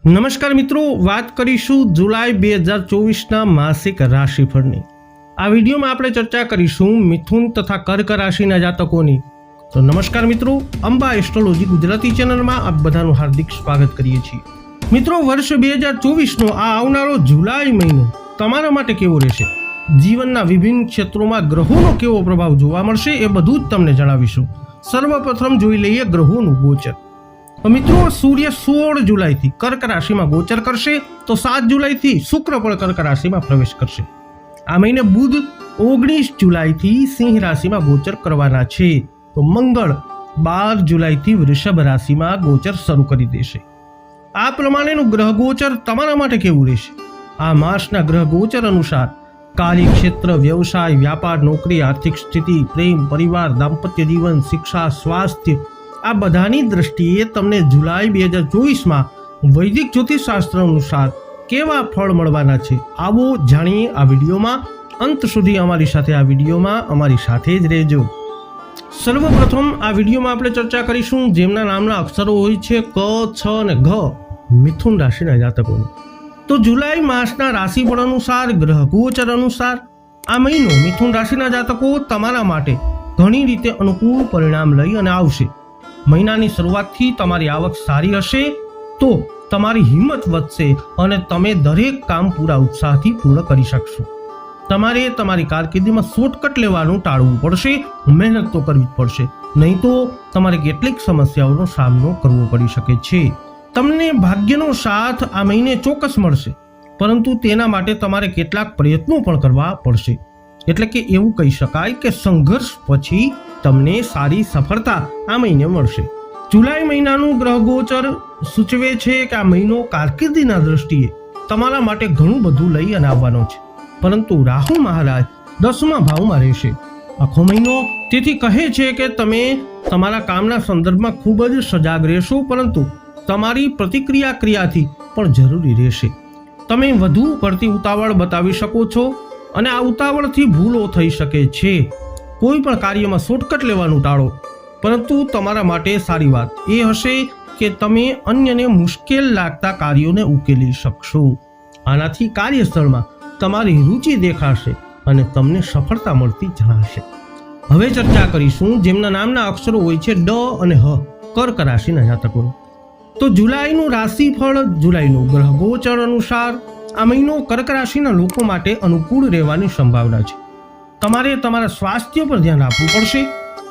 નમસ્કાર મિત્રો, વાત કરીશું જુલાઈ 2024ના માસિક રાશિફળની। આ વિડીયોમાં આપણે ચર્ચા કરીશું મિથુન તથા કર્ક રાશિના જાતકોની। તો નમસ્કાર મિત્રો, અંબા એસ્ટ્રોલોજી ગુજરાતી ચેનલમાં આપ બધાનું હાર્દિક સ્વાગત કરીએ છીએ। મિત્રો, વર્ષ 2024નો આ આવનારો જુલાઈ મહિનો તમારા માટે કેવો રહેશે, જીવનના વિભિન્ન ક્ષેત્રોમાં ગ્રહોનો કેવો પ્રભાવ જોવા મળશે એ બધું જ તમને જણાવીશું। સર્વપ્રથમ જોઈ લઈએ ગ્રહોનું ગોચર। મિત્રો, સૂર્ય 16 જુલાઈથી કર્ક રાશિમાં ગોચર કરશે તો 7 જુલાઈથી શુક્ર પણ કર્ક રાશિમાં પ્રવેશ કરશે। આ મહિને બુધ 19 જુલાઈથી સિંહ રાશિમાં ગોચર કરવાના છે તો મંગળ 12 જુલાઈથી વૃષભ રાશિમાં ગોચર શરૂ કરી દેશે। આ પ્રમાણેનું ગ્રહ ગોચર તમારા માટે કેવું રહેશે? આ માસના ગ્રહ ગોચર અનુસાર કાર્યક્ષેત્ર, વ્યવસાય, વ્યાપાર, નોકરી, આર્થિક સ્થિતિ, પ્રેમ, પરિવાર, દાંપત્ય જીવન, શિક્ષા, સ્વાસ્થ્ય આ બધાની દ્રષ્ટિએ તમને જુલાઈ 2024માં વૈદિક જ્યોતિષશાસ્ત્ર અનુસાર કેવા ફળ મળવાના છે, આવો જાણીએ આ વિડીયોમાં। અંત સુધી અમારી સાથે જ રહેજો। સર્વપ્રથમ આ વિડીયોમાં આપણે ચર્ચા કરીશું જેમના નામના અક્ષરો હોય છે ક, છ અને ઘ, મિથુન રાશિના જાતકોની। તો જુલાઈ માસના રાશિફળ અનુસાર, ગ્રહ ગોચર અનુસાર આ મહિનો મિથુન રાશિના જાતકો તમારા માટે ઘણી રીતે અનુકૂળ પરિણામ લઈ અને આવશે। મહિનાની શરૂઆતથી તમારી આવક સારી હશે તો તમારી હિંમત વધશે અને તમે દરેક કામ પૂરા ઉત્સાહથી પૂર્ણ કરી શકશો। તમારે તમારી કારકિર્દીમાં શોર્ટકટ લેવાનું ટાળવું પડશે, મહેનત તો કરવી જ પડશે, નહીં તો તમારે કેટલીક સમસ્યાઓનો સામનો કરવો પડી શકે છે। તમને ભાગ્યનો સાથ આ મહિને ચોક્કસ મળશે, પરંતુ તેના માટે તમારે કેટલાક પ્રયત્નો પણ કરવા પડશે। એટલે કે એવું કહી શકાય કે સંઘર્ષ પછી તમને સારી સફળતા આ મહિને મળશે। જુલાઈ મહિનાનું ગ્રહ ગોચર સૂચવે છે કે આ મહિનો કારકિર્દીના દ્રષ્ટિએ તમારા માટે ઘણું બધું લઈ અને આવવાનો છે, પરંતુ રાહુ મહારાજ 10મા ભાવમાં રહેશે આખો મહિનો। તેથી કહે છે કે તમે તમારા કામના સંદર્ભમાં ખૂબ જ સજાગ રહેશો, પરંતુ તમારી ક્રિયાથી પણ જરૂરી રહેશે। તમે વધુ પડતી ઉતાવળ બતાવી શકો છો અને આ ઉતાવળથી ભૂલો થઈ શકે છે। કોઈ પણ કાર્યમાં શોર્ટકટ લેવાનું ટાળો, પરંતુ તમારા માટે સારી વાત એ હશે કે તમે અન્યને મુશ્કેલ લાગતા કાર્યોને ઉકેલી શકશો। આનાથી કાર્યસ્થળમાં તમારી રુચિ દેખાશે અને તમને સફળતા મળતી જણાશે। હવે ચર્ચા કરીશું જેમના નામના અક્ષરો હોય છે ડ અને હ, કર્ક રાશિના જાતકોનું। તો જુલાઈનું રાશિફળ, જુલાઈનું ગ્રહ ગોચર અનુસાર આ મહિનો કર્ક રાશિના લોકો માટે અનુકૂળ રહેવાની સંભાવના છે। તમારે તમારા સ્વાસ્થ્ય પર ધ્યાન આપવું પડશે,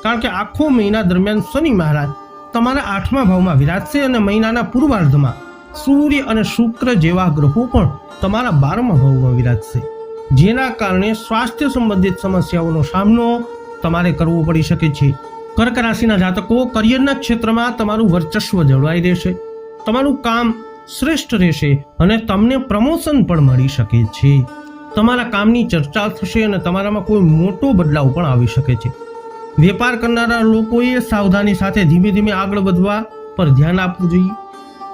કારણ કે આખો મહિના દરમિયાન શનિ મહારાજ તમારા 8મા ભાવમાં વિરાજશે અને મહિનાના પૂર્વાર્ધમાં સૂર્ય અને શુક્ર જેવા ગ્રહો પણ તમારા 12મા ભાવમાં વિરાજશે, જેના કારણે સ્વાસ્થ્ય સંબંધિત સમસ્યાઓનો સામનો તમારે કરવો પડી શકે છે। કર્ક રાશિના જાતકો, કરિયરના ક્ષેત્રમાં તમારું વર્ચસ્વ જળવાઈ રહેશે, તમારું કામ શ્રેષ્ઠ રહેશે અને તમને પ્રમોશન પણ મળી શકે છે। તમારા કામની ચર્ચા થશે અને તમારામાં કોઈ મોટો બદલાવ પણ આવી શકે છે। વેપાર કરનારા લોકોએ સાવધાની સાથે ધીમે ધીમે આગળ વધવા પર ધ્યાન આપવું જોઈએ।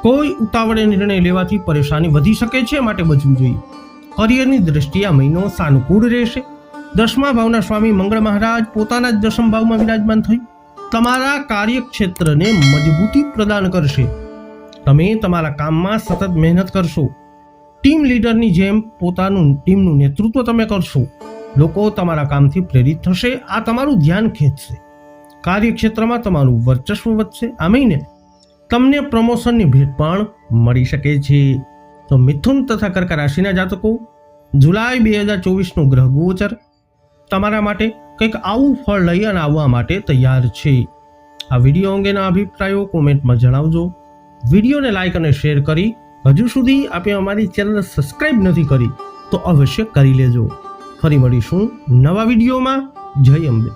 કોઈ ઉતાવળે નિર્ણય લેવાથી પરેશાની વધી શકે છે, માટે બચવું જોઈએ। કરિયરની દ્રષ્ટિએ આ મહિનો સાનુકૂળ રહેશે। 10મા ભાવના સ્વામી મંગળ મહારાજ પોતાના જ 10મ ભાવમાં વિરાજમાન થઈ તમારા કાર્યક્ષેત્રને મજબૂતી પ્રદાન કરશે। તમે તમારા કામમાં સતત મહેનત કરશો, ટીમ લીડરની જેમ પોતાનું ટીમનું નેતૃત્વ તમે કરશો। લોકો તમારા કામથી પ્રેરિત થશે, આ તમારું ધ્યાન ખેંચશે। કાર્યક્ષેત્રમાં તમારું વર્ચસ્વ વધશે। આ મહિને તમને પ્રમોશનની ભેટ પણ મળી શકે છે। તો મિથુન તથા કર્ક રાશિના જાતકો, જુલાઈ 2024નું ગ્રહ ગોચર તમારા માટે કંઈક આવું ફળ લઈ અને આવવા માટે તૈયાર છે। આ વિડીયો અંગેના અભિપ્રાયો કોમેન્ટમાં જણાવજો। વિડીયોને લાઈક અને શેર કરી હજુ સુધી આપે અમારી ચેનલ સબસ્ક્રાઇબ નથી કરી તો અવશ્ય કરી લેજો। ફરી મળીશું નવા વિડીયોમાં। જય અંબે।